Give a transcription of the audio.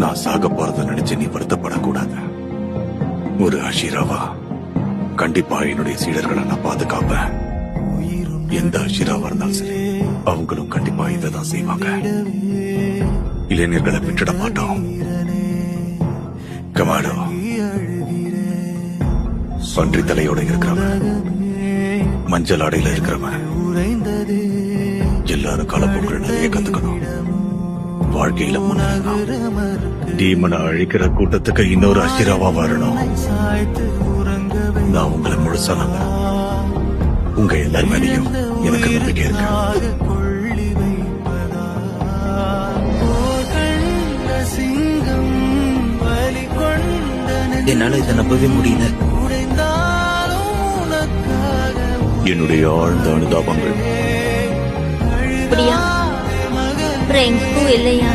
நான் சாக போறத நினைச்சு நீ வருத்தப்படக்கூடாது. ஒரு அஷிராவா கண்டிப்பா என்னுடைய சீடர்களை நான் பாதுகாப்பேன். எந்த அஷிராவா இருந்தாலும் சரி, அவங்களும் கண்டிப்பா இதைதான் செய்வாங்க. இளைஞர்களை விட்டுட மாட்டோம். கமாடோ பன்றி தலையோட இருக்கிறவன், மஞ்சள் ஆடையில இருக்கிறவன், எல்லாரும் காலப்போக்கிற நிறைய கத்துக்கணும். வாழ்க்கையில டீமனை அழிக்கிற கூட்டத்துக்கு இன்னொரு அஷிராவா வரணும். நான் உங்களை முழுசா நம்புறேன். உங்க எல்லார் மேலேயும் எனக்கு நம்பிக்கை இருக்கு. என்னால இதை நம்பவே முடியல. என்னுடைய ஆழ்ந்த அனுதாபங்கள். அப்படியா? அப்புறம் எங்களுக்கும் இல்லையா?